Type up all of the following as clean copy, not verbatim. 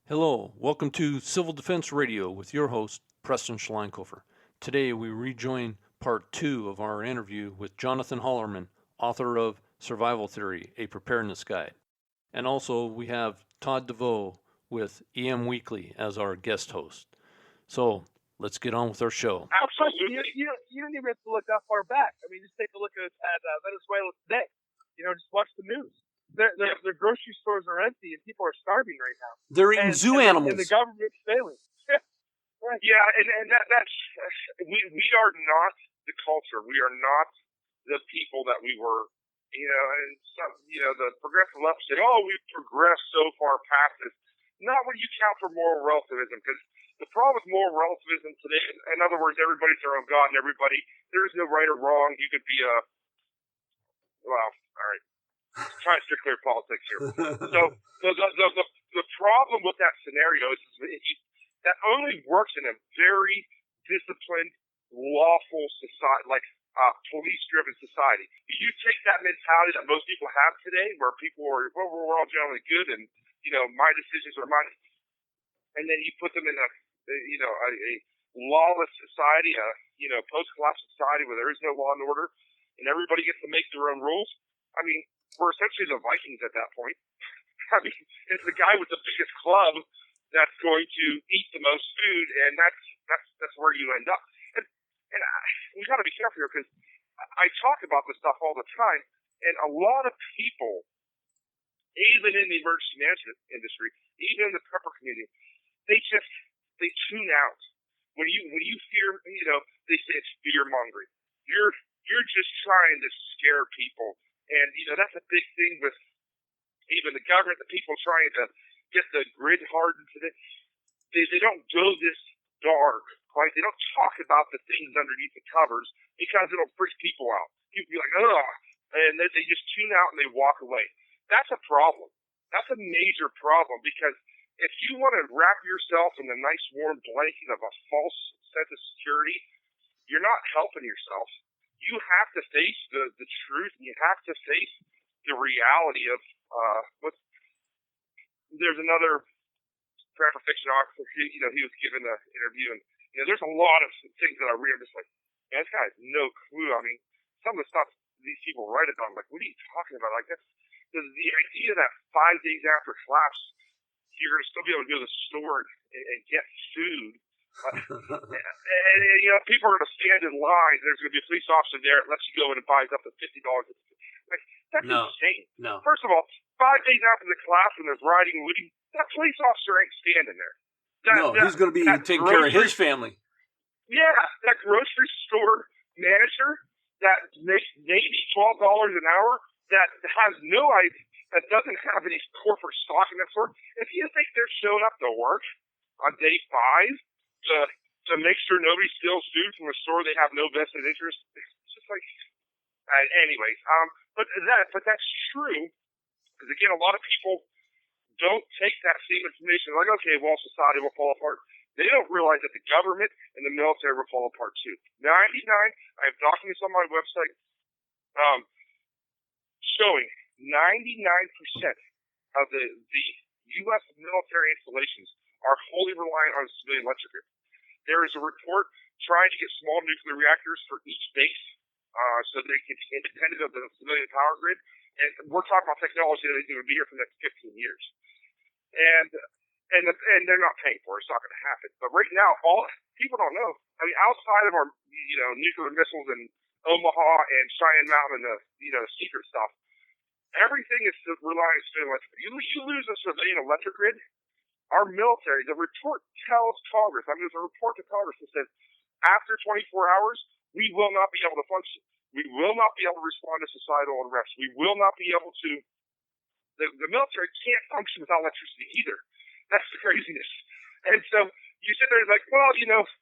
Hello, welcome to Civil Defense Radio with your host, Preston Schleinkhofer. Today we rejoin part 2 of our interview with Jonathan Hollerman, author of Survival Theory, A Preparedness Guide. And also we have Todd DeVoe with EM Weekly as our guest host. So let's get on with our show. Absolutely. You don't even have to look that far back. I mean, just take a look at Venezuela today. Just watch the news. The grocery stores are empty and people are starving right now. They're eating zoo animals. And the government's failing. Right. Yeah, and that's we are not the culture. We are not the people that we were. And some, the progressive left say, "Oh, we've progressed so far past this." Not when you count for moral relativism, because the problem with moral relativism today, in other words, everybody's their own God, and there is no right or wrong. You could be all right. Trying to steer clear of politics here. So the problem with that scenario is that only works in a very disciplined, lawful society, like police-driven society. You take that mentality that most people have today, where people are, well, we're all generally good, and my decisions are mine, and then you put them in a lawless society, post-collapse society where there is no law and order, and everybody gets to make their own rules. I mean, we're essentially the Vikings at that point. I mean, it's the guy with the biggest club that's going to eat the most food, and that's where you end up. And we got to be careful here, because I talk about this stuff all the time, and a lot of people, even in the emergency management industry, even in the prepper community, they tune out. When you fear, they say it's fear mongering. You're just trying to scare people. And, that's a big thing with even the government, the people trying to get the grid hardened to this. They don't go this dark, right? They don't talk about the things underneath the covers because it'll freak people out. People be like, ugh, and they just tune out and they walk away. That's a problem. That's a major problem, because if you want to wrap yourself in a nice warm blanket of a false sense of security, you're not helping yourself. You have to face the truth, and you have to face the reality of there's another prepper fiction author, he was given an interview, and there's a lot of things that I read, I'm just like, man, this guy has no clue. I mean, some of the stuff these people write about, I'm like, what are you talking about? Like, that's the idea that 5 days after collapse, you're going to still be able to go to the store and get food. And people are going to stand in line. There's going to be a police officer there that lets you go in and buys up to $50. Like, that's insane. No. First of all, 5 days after the collapse, when there's rioting and looting, that police officer ain't standing there. He's going to be taking care of his family. Yeah, that grocery store manager that makes maybe $12 an hour, that has no idea, that doesn't have any corporate stock in that store. If you think they're showing up to work on day 5 to make sure nobody steals food from a store they have no vested interest, it's just like, anyways. But that's true, because again, a lot of people don't take that same information like, okay, well, society will fall apart. They don't realize that the government and the military will fall apart too. I have documents on my website showing 99% of the U.S. military installations are wholly reliant on civilian electric grid. There is a report trying to get small nuclear reactors for each base so they can be independent of the civilian power grid. And we're talking about technology that is going to be here for the next 15 years. And they're not paying for it. It's not going to happen. But right now, all people don't know. I mean, outside of our nuclear missiles in Omaha and Cheyenne Mountain and the secret stuff, everything is relying on civilian electric grid. You lose a civilian electric grid, our military, the report tells Congress, there's a report to Congress that says after 24 hours, we will not be able to function. We will not be able to respond to societal unrest. We will not be able to. The military can't function without electricity either. That's the craziness. And so you sit there and like, well,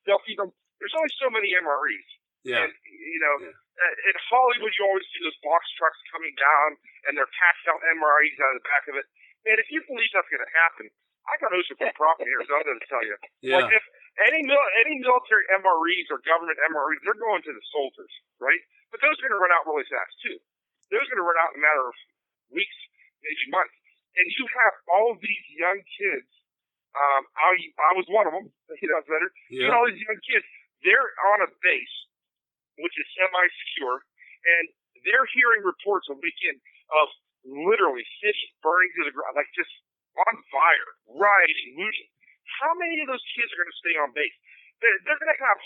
they'll feed them. There's only so many MREs. Yeah. And, in Hollywood, you always see those box trucks coming down, and they're passed out MREs out of the back of it. Man, if you believe that's going to happen, I got oceanfront property here, so I'm going to tell you. Yeah. Like, if any military MREs or government MREs, they're going to the soldiers, right? But those are going to run out really fast, too. Those are going to run out in a matter of weeks, maybe months. And you have all of these young kids I was one of them. Better. Yeah. All these young kids, they're on a base which is semi-secure, and they're hearing reports a weekend of literally cities burning to the ground, like just on fire, rioting, looting. How many of those kids are going to stay on base? They're going to have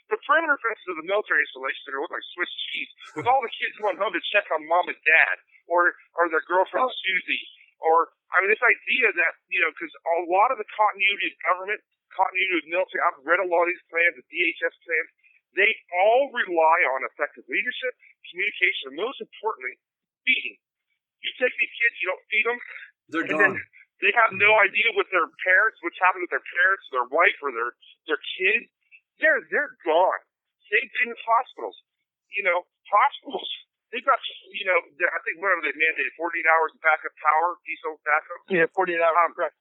the perimeter fences of the military installations are going to look like Swiss cheese, with all the kids going home to check on mom and dad, or their girlfriend Susie, or this idea that because a lot of the continuity of government, continuity of military, I've read a lot of these plans, the DHS plans, they all rely on effective leadership, communication, and most importantly, feeding. You take these kids, you don't feed them, They're and gone. then they have no idea what their parents, what's happened with their parents, their wife, or their kid. They're gone. Same thing with hospitals. Hospitals, they've got, I think whatever they mandated, 48 hours of backup power, diesel backup. Yeah, 48 hours. Correct.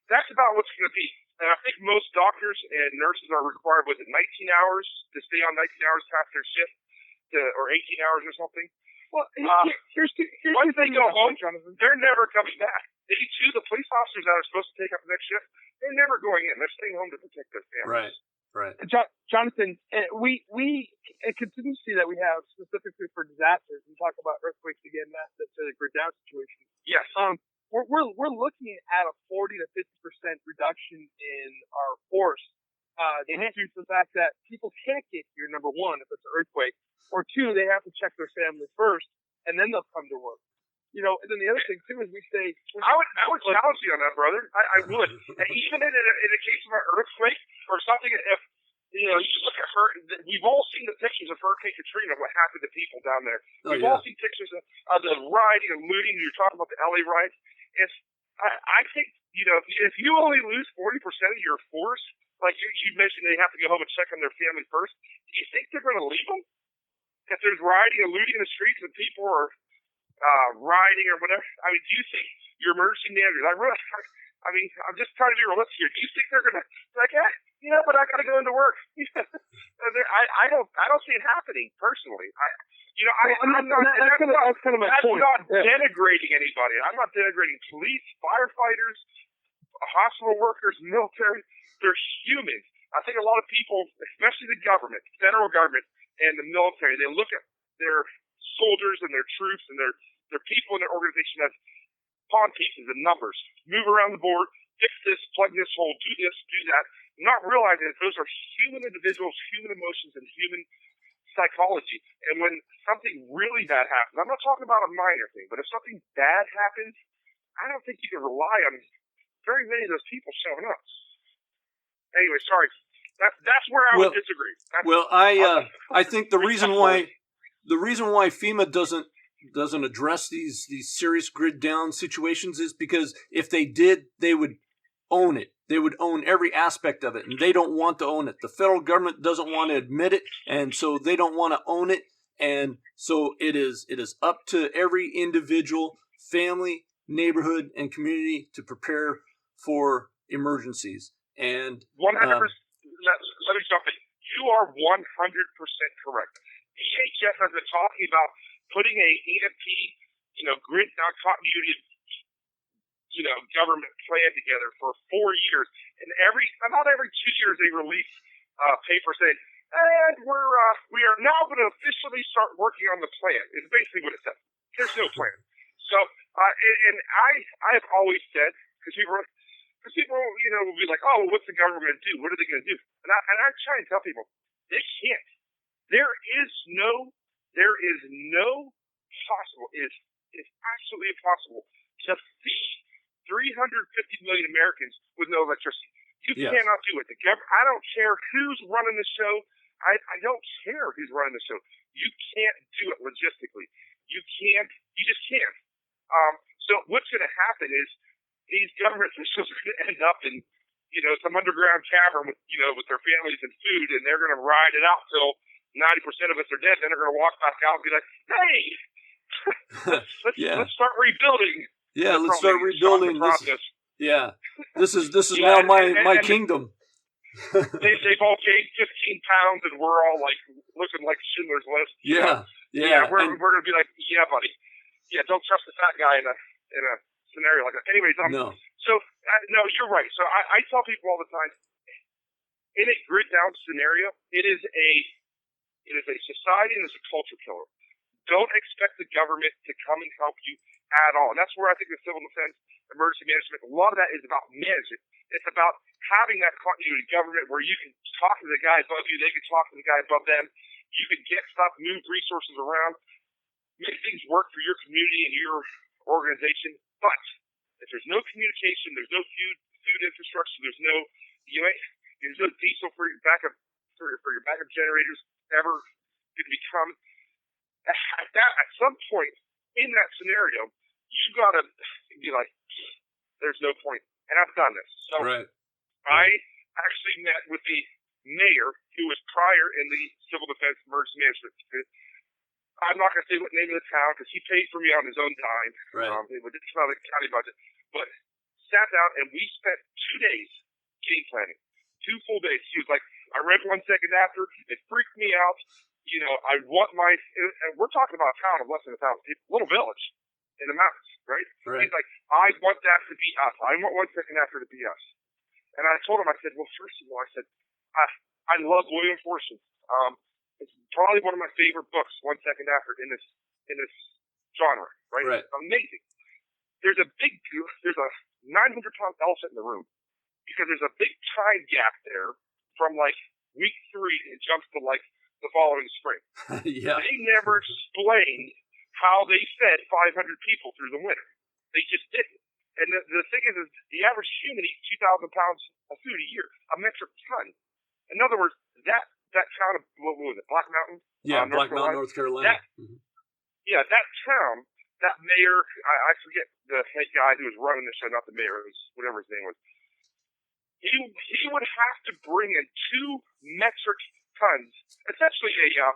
That's about what's going to be. And I think most doctors and nurses are required, 19 hours to stay on 19 hours past their shift, or 18 hours or something. Well, here's once they go home, Jonathan, they're never coming back. They too, the police officers that are supposed to take up the next shift, they're never going in. They're staying home to protect their families. Right. Jonathan, we a contingency that we have specifically for disasters, and talk about earthquakes again, that's a grid down situation. Yes. We're looking at a 40 to 50% reduction in our force due to the fact that people can't get here. Number one, if it's an earthquake, or two, they have to check their family first, and then they'll come to work. And then the other thing too is we say I would challenge you on that, brother. I would. And even in a case of an earthquake or something, if you look at we've all seen the pictures of Hurricane Katrina, what happened to people down there. We've all seen pictures of the rioting and looting. You're talking about the LA riots. I think if you only lose 40% of your force, like you mentioned, they have to go home and check on their family first. Do you think they're going to leave them? If there's rioting and looting in the streets and people are rioting or whatever, do you think your emergency managers? I'm just trying to be realistic here. Do you think they're gonna but I gotta go into work? I don't see it happening personally. that's kind of my point. Not denigrating anybody. I'm not denigrating police, firefighters, hospital workers, military. They're humans. I think a lot of people, especially the government, federal government, and the military, they look at their soldiers and their troops and their people in their organization as pawn pieces and numbers. Move around the board, fix this, plug this hole, do this, do that, not realizing that those are human individuals, human emotions, and human psychology. And when something really bad happens, I'm not talking about a minor thing, but if something bad happens, I don't think you can rely on very many of those people showing up. Anyway, sorry. That's where I would disagree. I think the reason why FEMA doesn't address these serious grid down situations is because if they did, they would own it. They would own every aspect of it, and they don't want to own it. The federal government doesn't want to admit it, and so they don't want to own it. And so it is up to every individual, family, neighborhood, and community to prepare for emergencies. And 100%. Let me jump in. You are 100% correct. DHS has been talking about putting a EMP, grid down continuity, government plan together for 4 years, and about every 2 years they release a paper saying, and we are now going to officially start working on the plan. It's basically what it says. There's no plan. So, and I have always said, because people, will be like, oh, well, what's the government going to do? What are they going to do? And I try and tell people, they can't. There is no possible, it's absolutely impossible to feed 350 million Americans with no electricity. You cannot do it. I don't care who's running the show. I don't care who's running the show. You can't do it logistically. You just can't. So what's going to happen is these government officials are going to end up in, some underground cavern with their families and food, and they're going to ride it out till 90% of us are dead. Then they're going to walk back out and be like, hey, let's start rebuilding. Yeah, let's start rebuilding this. This is now my kingdom. They've all gained 15 pounds, and we're all looking like Schindler's List. We're going to be like, yeah, buddy. Yeah, don't trust the fat guy in a scenario like that. Anyways, no. So No, you're right. So I tell people all the time, in a grid down scenario, it is a society and it's a culture killer. Don't expect the government to come and help you at all. And that's where I think the civil defense, emergency management, a lot of that is about management. It's about having that continuity government where you can talk to the guy above you, they can talk to the guy above them. You can get stuff, move resources around, make things work for your community and your organization. But if there's no communication, there's no food infrastructure, there's no diesel for your backup generators ever going to become. At some point in that scenario, you got to be like, there's no point. And I've done this. So right. I actually met with the mayor who was prior in the civil defense emergency management. I'm not going to say what name of the town because he paid for me on his own dime. Right. It didn't come out of the county budget. But sat down and we spent 2 days game planning. 2 full days. He was like, I read 1 second after. It freaked me out. I want and we're talking about a town of less than 1,000 people, little village in the mountains, right? He's like, I want that to be us. I want 1 second after to be us. And I told him, I said, well, first of all, I said, I love William Forstchen. It's probably one of my favorite books, 1 second after in this genre, right? It's amazing. There's a 900-pound elephant in the room because there's a big time gap there from like week 3 it jumps to like the following spring. Yeah. They never explained how they fed 500 people through the winter. They just didn't. And the thing is the average human eats 2,000 pounds of food a year, a metric ton. In other words, that town of, what was it, Black Mountain? Yeah, Black Mountain, North Carolina. Yeah, that town, that mayor, I forget the head guy who was running the show, not the mayor, it was whatever his name was. He would have to bring in 2 metric tons, essentially a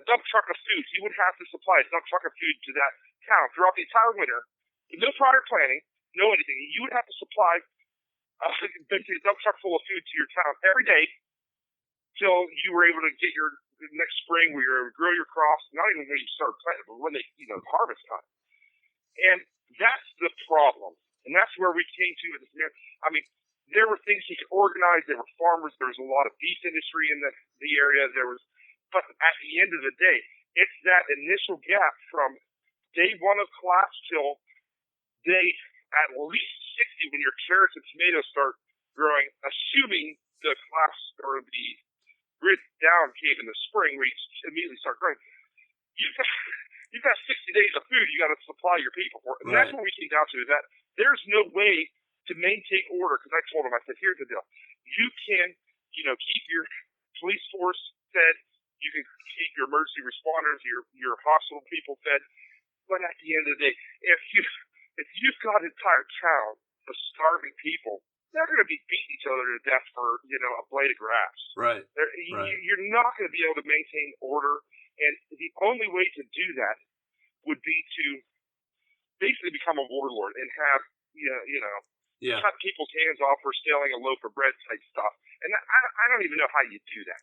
dump truck of food. He would have to supply a dump truck of food to that town throughout the entire winter. With no prior planning, no anything. You would have to supply basically a dump truck full of food to your town every day till you were able to get your next spring where you're able to grow your crops, not even when you start planting, but when they, harvest time. And that's the problem. And that's where we came to with this. I mean, there were things he could organize. There were farmers. There was a lot of beef industry in the area. But at the end of the day, it's that initial gap from day 1 of collapse till day at least 60 when your carrots and tomatoes start growing, assuming the collapse or the grid down came in the spring where you immediately start growing. You've got 60 days of food you got to supply your people for. And that's what we came down to, that there's no way to maintain order, because I told him, I said, here's the deal. You can, keep your police force fed, you can keep your emergency responders, your hospital people fed, but at the end of the day, if you've got an entire town of starving people, they're going to be beating each other to death for, a blade of grass. Right. You're not going to be able to maintain order, and the only way to do that would be to basically become a warlord and have, cut people's hands off for stealing a loaf of bread type stuff. And I don't even know how you do that.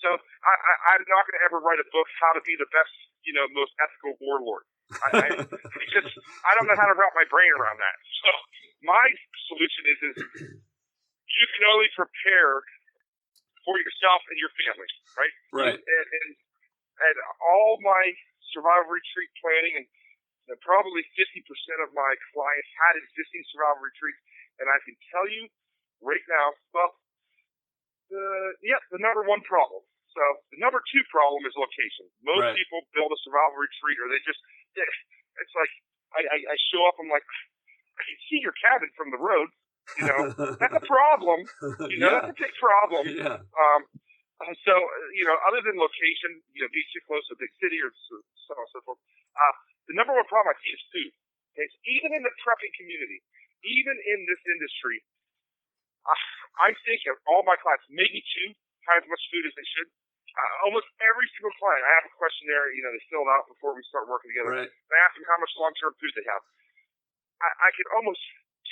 So I'm not going to ever write a book, How to Be the Best, Most Ethical Warlord. I don't know how to wrap my brain around that. So my solution is you can only prepare for yourself and your family, right? Right. And all my survival retreat planning and probably 50% of my clients had existing survival retreats, and I can tell you right now, the number 1 problem. So the number 2 problem is location. Most people build a survival retreat, or it's like I show up, I'm like, I can see your cabin from the road. That's a problem. That's a big problem. Yeah. So, other than location, be too close to a big city or so on and so forth, the number 1 problem I see is food. Okay? So even in the prepping community, even in this industry, I think of all my clients, maybe 2 times as much food as they should. Almost every single client, I have a questionnaire, they fill it out before we start working together. Right. I ask them how much long-term food they have. I can almost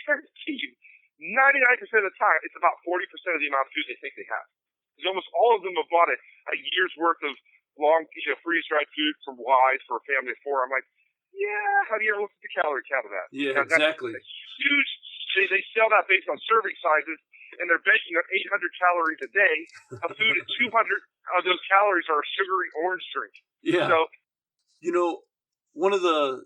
guarantee you, 99% of the time, it's about 40% of the amount of food they think they have. Because almost all of them have bought a year's worth of long, freeze-dried food from Wise for a family of 4. I'm like, Yeah, have you ever looked at the calorie count of that? Yeah, exactly. That's huge. They sell that based on serving sizes, and they're banking on 800 calories a day. A food at 200 of those calories are a sugary orange drink. Yeah. So, one of the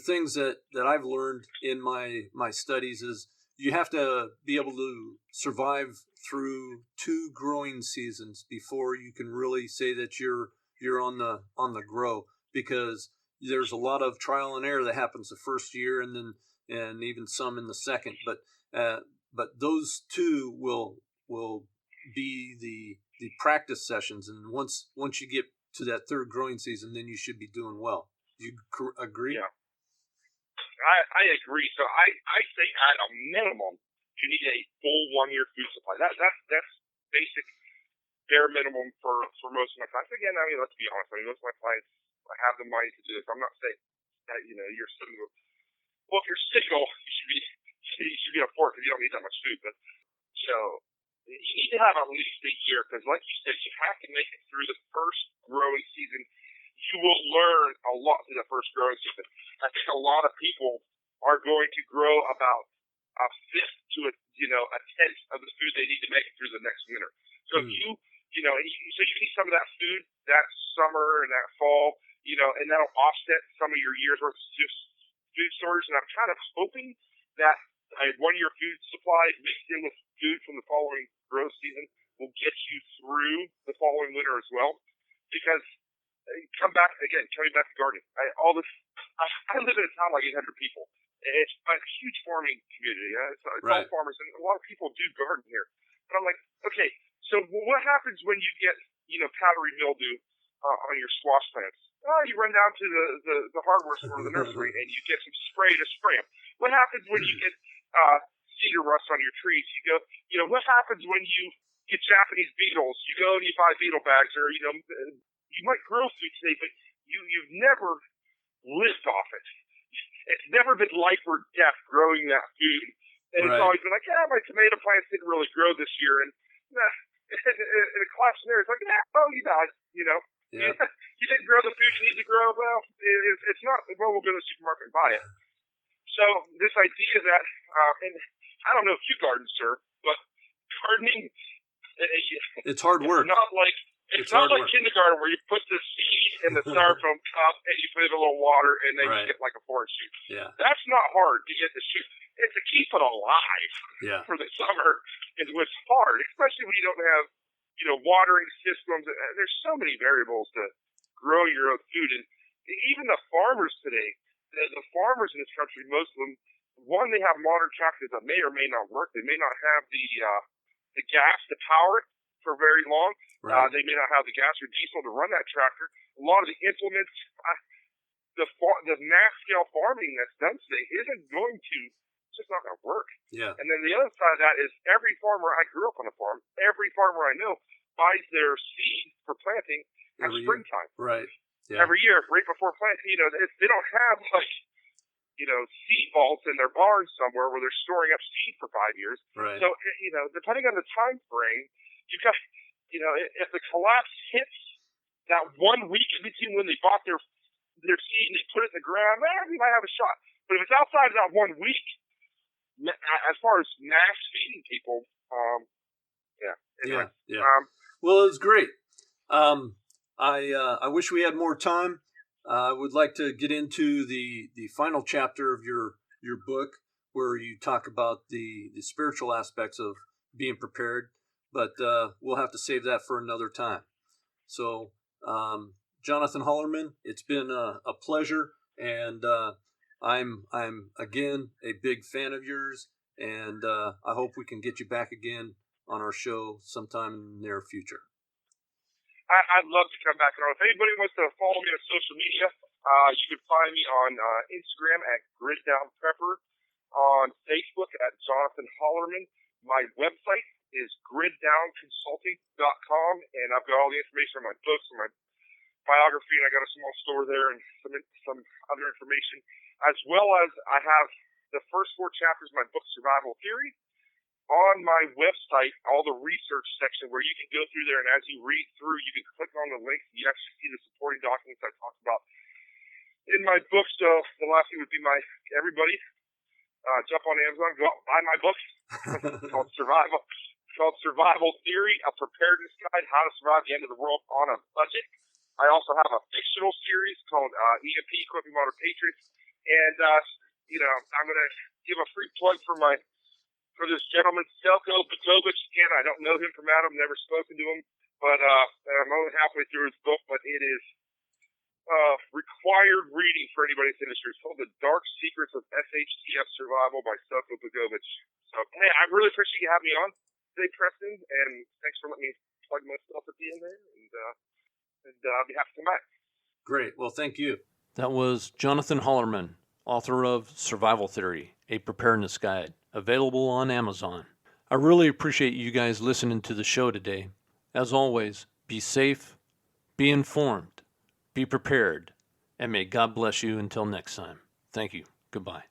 things that I've learned in my studies is you have to be able to survive through 2 growing seasons before you can really say that you're on the grow, because there's a lot of trial and error that happens the first year, and even some in the second, but those 2 will be the practice sessions, and once you get to that 3rd growing season, then you should be doing well. Do you agree? Yeah, I agree. So I say at a minimum you need a full 1 year food supply. That's basic bare minimum for most of my clients. Again, I mean, let's be honest. I mean, most of my clients have the money to do this. I'm not saying that you're sitting with, well, if you're single, you should be a fork because you don't need that much food. But so you need to have at least a year, because, like you said, you have to make it through the first growing season. You will learn a lot through the first growing season. I think a lot of people are going to grow about a fifth to a tenth of the food they need to make it through the next winter. So if you need some of that food that summer and that fall, and that'll offset some of your year's worth of food storage. And I'm kind of hoping that a 1 year food supply mixed in with food from the following growth season will get you through the following winter as well. Because coming back to gardening. I live in a town like 800 people. It's a huge farming community. It's right. all farmers, and a lot of people do garden here. But I'm like, okay, so what happens when you get powdery mildew on your squash plants? Oh, you run down to the hardware store or the nursery and you get some spray to spray them. What happens when you get cedar rust on your trees? You go, what happens when you get Japanese beetles? You go and you buy beetle bags, or you might grow food today, but you've never lived off it. It's never been life or death growing that food. And right. It's always been like, my tomato plants didn't really grow this year. And in a class scenario, it's like, you died, Yeah. You didn't grow the food you need to grow. Well, it's not, we'll go to the supermarket and buy it. So this idea that, and I don't know if you garden, sir, but gardening, it's hard work. It's not like kindergarten where you put the seed in the styrofoam cup and you put it in a little water and then right. you get like a forage shoot. Yeah. That's not hard to get the shoot. It's to keep it alive for the summer is what's hard, especially when you don't have, watering systems. There's so many variables to grow your own food. And even the farmers today, the farmers in this country, most of them, one, they have modern tractors that may or may not work. They may not have the gas to power it for very long. Right. They may not have the gas or diesel to run that tractor. A lot of the implements, the mass scale farming that's done today isn't going to, it's just not going to work. Yeah. And then the other side of that is every farmer, I grew up on a farm, every farmer I know buys their seed for planting at springtime. Right. Yeah. Every year, right before planting. They don't have seed vaults in their barns somewhere where they're storing up seed for 5 years. Right. So, depending on the time frame, you've got, if the collapse hits that 1 week in between when they bought their seed and they put it in the ground, we might have a shot. But if it's outside of that 1 week, as far as mass feeding people, anyway. Yeah. Well, it was great. I wish we had more time. I would like to get into the final chapter of your book, where you talk about the spiritual aspects of being prepared, but we'll have to save that for another time. So, Jonathan Hollerman, it's been a pleasure, and I'm again a big fan of yours, and I hope we can get you back again on our show sometime in the near future. I'd love to come back on. If anybody wants to follow me on social media, you can find me on Instagram at GridDownPrepper, on Facebook at Jonathan Hollerman. My website is griddownconsulting.com, and I've got all the information on my books and my biography, and I got a small store there and some other information, as well as I have the first 4 chapters of my book, Survival Theory, on my website, all the research section where you can go through there, and as you read through, you can click on the links and you actually see the supporting documents I talked about. in my book. So the last thing would be everybody jump on Amazon, go out and buy my book. It's called Survival. It's called Survival Theory: A Preparedness Guide: How to Survive the End of the World on a Budget. I also have a fictional series called EMP, Equipping Modern Patriots, and I'm going to give a free plug for this gentleman, Selko Petovich. Again, I don't know him from Adam, never spoken to him, but I'm only halfway through his book, but it is required reading for anybody's industry. It's called The Dark Secrets of SHTF Survival by Selko Petovich. So, hey, I really appreciate you having me on today, Preston, and thanks for letting me plug myself at the end there, and I'll be happy to come back. Great. Well, thank you. That was Jonathan Hollerman, author of Survival Theory, a preparedness guide, available on Amazon. I really appreciate you guys listening to the show today. As always, be safe, be informed, be prepared, and may God bless you until next time. Thank you. Goodbye.